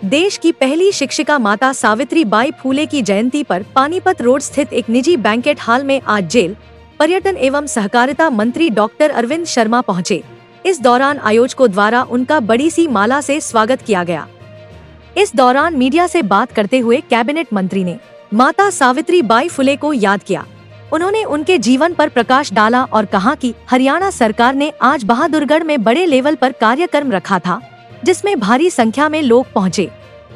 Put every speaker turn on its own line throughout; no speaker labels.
देश की पहली शिक्षिका माता सावित्रीबाई फूले की जयंती पर पानीपत रोड स्थित एक निजी बैंकेट हॉल में आज जेल, पर्यटन एवं सहकारिता मंत्री डॉक्टर अरविंद शर्मा पहुंचे। इस दौरान आयोजकों द्वारा उनका बड़ी सी माला से स्वागत किया गया। इस दौरान मीडिया से बात करते हुए कैबिनेट मंत्री ने माता सावित्रीबाई फुले को याद किया। उन्होंने उनके जीवन पर प्रकाश डाला और कहा कि हरियाणा सरकार ने आज बहादुरगढ़ में बड़े लेवल पर कार्यक्रम रखा था, जिसमें भारी संख्या में लोग पहुंचे।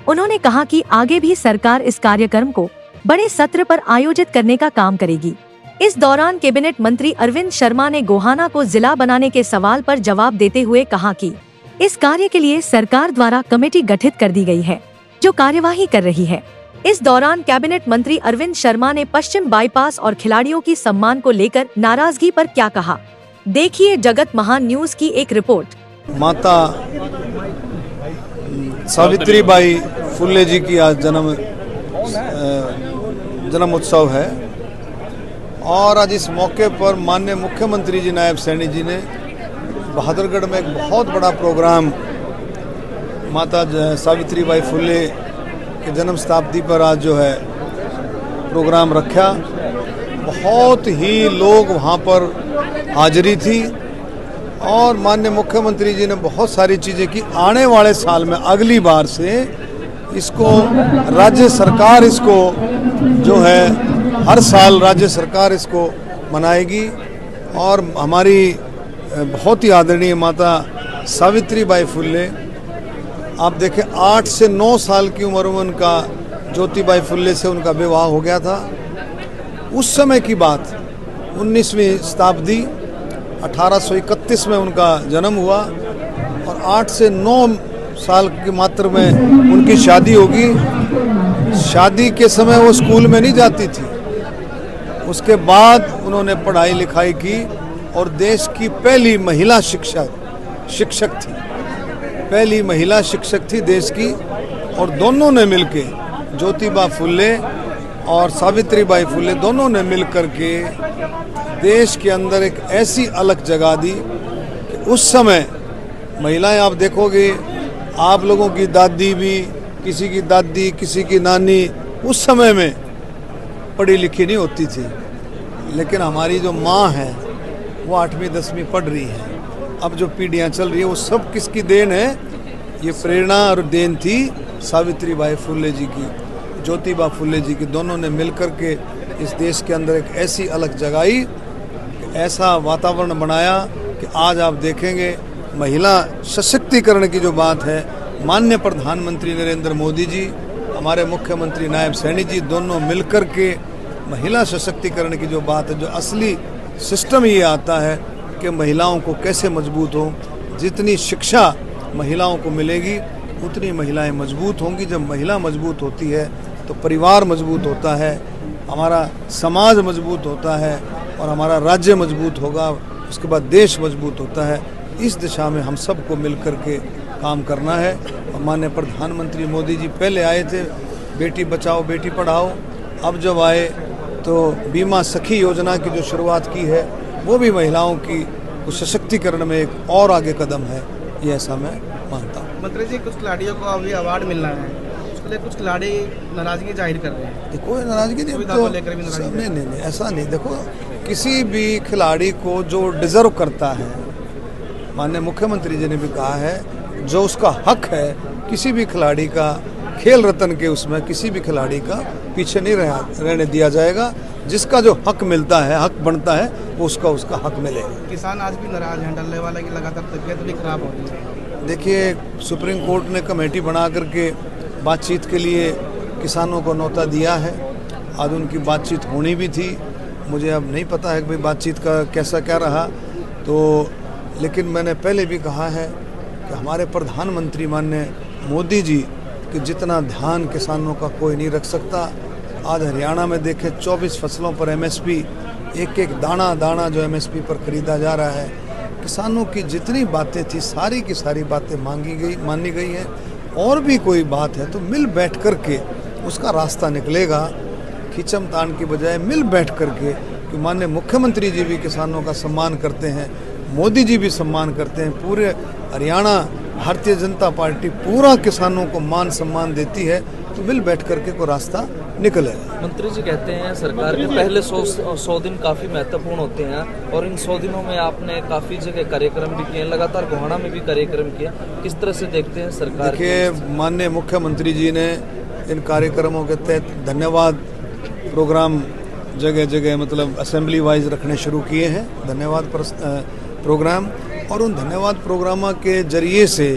उन्होंने कहा कि आगे भी सरकार इस कार्यक्रम को बड़े सत्र पर आयोजित करने का काम करेगी। इस दौरान कैबिनेट मंत्री अरविंद शर्मा ने गोहाना को जिला बनाने के सवाल पर जवाब देते हुए कहा कि इस कार्य के लिए सरकार द्वारा कमेटी गठित कर दी गई है, जो कार्यवाही कर रही है। इस दौरान कैबिनेट मंत्री अरविंद शर्मा ने पश्चिम बाईपास और खिलाड़ियों की सम्मान को लेकर नाराजगी पर क्या कहा, देखिए जगत महान न्यूज की एक रिपोर्ट।
माता सावित्रीबाई फुले जी की आज जन्म उत्सव है और आज इस मौके पर माननीय मुख्यमंत्री जी नायब सैनी जी ने बहादुरगढ़ में एक बहुत बड़ा प्रोग्राम माता सावित्रीबाई फुले के जन्म शताब्दी पर आज जो है प्रोग्राम रखा। बहुत ही लोग वहाँ पर हाजिरी थी और माननीय मुख्यमंत्री जी ने बहुत सारी चीज़ें की। आने वाले साल में अगली बार से इसको राज्य सरकार इसको जो है हर साल राज्य सरकार इसको मनाएगी और हमारी बहुत ही आदरणीय माता सावित्रीबाई फुले, आप देखें 8 से 9 साल की उम्र में उनका ज्योतिबाई फुले से उनका विवाह हो गया था। उस समय की बात 19वीं शताब्दी 1831 में उनका जन्म हुआ और 8 से 9 साल की मात्र में उनकी शादी होगी। शादी के समय वो स्कूल में नहीं जाती थी। उसके बाद उन्होंने पढ़ाई लिखाई की और देश की पहली महिला शिक्षक थी। पहली महिला शिक्षक थी देश की और दोनों ने मिलके ज्योतिबा फुले और सावित्रीबाई फुले दोनों ने मिलकर के देश के अंदर एक ऐसी अलग जगह दी कि उस समय महिलाएं, आप देखोगे आप लोगों की दादी भी, किसी की दादी किसी की नानी उस समय में पढ़ी लिखी नहीं होती थी, लेकिन हमारी जो माँ है वो 8वीं 10वीं पढ़ रही है। अब जो पीढ़ियाँ चल रही है वो सब किसकी देन है? ये प्रेरणा और देन थी सावित्रीबाई फुले जी की, ज्योतिबा फुले जी की। दोनों ने मिलकर के इस देश के अंदर एक ऐसी अलग जगाई, ऐसा वातावरण बनाया कि आज आप देखेंगे महिला सशक्तिकरण की जो बात है, माननीय प्रधानमंत्री नरेंद्र मोदी जी, हमारे मुख्यमंत्री नायब सैनी जी दोनों मिलकर के महिला सशक्तिकरण की जो बात है, जो असली सिस्टम ये आता है कि महिलाओं को कैसे मजबूत हो। जितनी शिक्षा महिलाओं को मिलेगी उतनी महिलाएं मजबूत होंगी। जब महिला मजबूत होती है तो परिवार मजबूत होता है, हमारा समाज मजबूत होता है और हमारा राज्य मजबूत होगा, उसके बाद देश मजबूत होता है। इस दिशा में हम सबको मिलकर के काम करना है। और माननीय प्रधानमंत्री मोदी जी पहले आए थे बेटी बचाओ बेटी पढ़ाओ, अब जब आए तो बीमा सखी योजना की जो शुरुआत की है वो भी महिलाओं की सशक्तिकरण में एक और आगे कदम है, ये ऐसा मैं मानता हूँ।
मंत्री जी, कुछ खिलाड़ियों को अभी अवार्ड मिलना है, उसके लिए कुछ खिलाड़ी नाराजगी जाहिर कर रहे हैं।
देखो नाराजगी नहीं, नहीं ऐसा नहीं। देखो किसी भी खिलाड़ी को जो डिजर्व करता है, माननीय मुख्यमंत्री जी ने भी कहा है जो उसका हक है, किसी भी खिलाड़ी का खेल रत्न के उसमें किसी भी खिलाड़ी का पीछे नहीं रहने दिया जाएगा। जिसका जो हक मिलता है, हक बनता है, वो उसका हक मिलेगा।
किसान आज भी नाराज हैं, डल्ले वाले की लगातार तबीयत भी खराब हो रही है।
देखिए सुप्रीम कोर्ट ने कमेटी बना करके बातचीत के लिए किसानों को न्योता दिया है। आज उनकी बातचीत होनी भी थी, मुझे अब नहीं पता है कि भाई बातचीत का कैसा क्या रहा तो, लेकिन मैंने पहले भी कहा है कि हमारे प्रधानमंत्री माननीय मोदी जी कि जितना ध्यान किसानों का कोई नहीं रख सकता। आज हरियाणा में देखें 24 फसलों पर MSP, एक एक दाना दाना जो MSP पर खरीदा जा रहा है। किसानों की जितनी बातें थी सारी की सारी बातें मानी गई हैं। और भी कोई बात है तो मिल बैठ कर के उसका रास्ता निकलेगा। खींचम तान की बजाय मिल बैठ कर के, कि माननीय मुख्यमंत्री जी भी किसानों का सम्मान करते हैं, मोदी जी भी सम्मान करते हैं, पूरे हरियाणा भारतीय जनता पार्टी पूरा किसानों को मान सम्मान देती है तो मिल बैठ करके कोई रास्ता निकलेगा।
मंत्री जी कहते हैं सरकार के पहले 100 दिन काफ़ी महत्वपूर्ण होते हैं और इन 100 दिनों में आपने काफ़ी जगह कार्यक्रम भी किए, लगातार गोहाना में भी कार्यक्रम किए, किस तरह से देखते हैं सरकार?
देखिए, माननीय मुख्यमंत्री जी ने इन कार्यक्रमों के तहत धन्यवाद प्रोग्राम जगह जगह मतलब असेंबली वाइज रखने शुरू किए हैं, धन्यवाद प्रोग्राम। और उन धन्यवाद प्रोग्रामों के जरिए से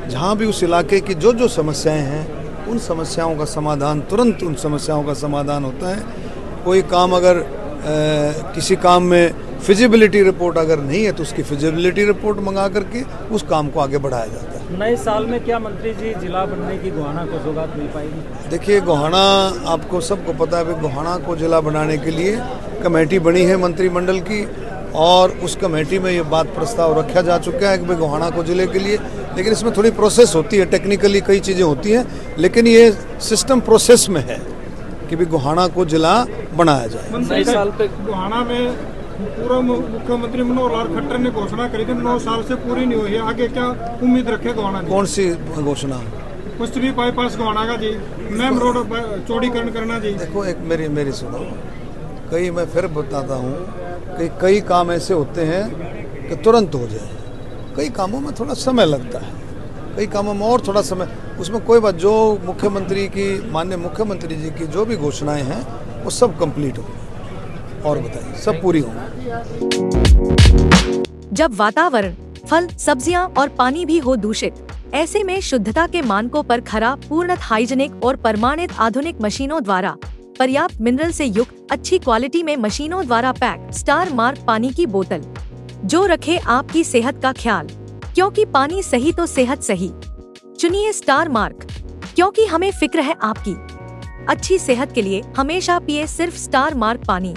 जहाँ भी उस इलाके की जो समस्याएं हैं उन समस्याओं का समाधान, तुरंत उन समस्याओं का समाधान होता है। कोई काम अगर किसी काम में फिजिबिलिटी रिपोर्ट अगर नहीं है तो उसकी फिजिबिलिटी रिपोर्ट मंगा करके उस काम को आगे बढ़ाया जाता है।
नए साल में क्या मंत्री जी जिला बनने की गोहाना को सौगात मिल पाएगी?
देखिए, गोहाना आपको सबको पता है, गोहाना को जिला बनाने के लिए कमेटी बनी है मंत्रिमंडल की और उस कमेटी में ये बात प्रस्ताव रखा जा चुका है कि भाई गोहाना को जिले के लिए, लेकिन इसमें थोड़ी प्रोसेस होती है, टेक्निकली कई चीज़ें होती हैं, लेकिन ये सिस्टम प्रोसेस में है कि भी गोहाना को जिला बनाया जाए।
नए साल पे
गोहाना में पूर्व मुख्यमंत्री मनोहर लाल खट्टर ने घोषणा करी थी 9 साल से पूरी नहीं हुई है, आगे क्या उम्मीद रखे गोहाना?
कौन सी घोषणा?
पश्चिमी बाईपास गोहाना का जी, मैम रोड चौड़ीकरण करना जी।
देखो, एक मेरी सुनो, कई मैं फिर बताता हूँ कि कई काम ऐसे होते हैं कि तुरंत हो जाए, कई कामों में थोड़ा समय लगता है, कई कामों में और थोड़ा समय, उसमें कोई बात। जो मुख्यमंत्री की, माननीय मुख्यमंत्री जी की जो भी घोषणाएं हैं वो सब कंप्लीट होंगी और बताइए सब पूरी होंगी।
जब वातावरण, फल, सब्जियां और पानी भी हो दूषित, ऐसे में शुद्धता के मानकों पर खरा, पूर्णत हाइजेनिक और प्रमाणित आधुनिक मशीनों द्वारा पर्याप्त मिनरल से युक्त अच्छी क्वालिटी में मशीनों द्वारा पैक स्टार मार्क पानी की बोतल, जो रखे आपकी सेहत का ख्याल, क्योंकि पानी सही तो सेहत सही। चुनिए स्टार मार्क, क्योंकि हमें फिक्र है आपकी अच्छी सेहत के लिए। हमेशा पिए सिर्फ स्टार मार्क पानी।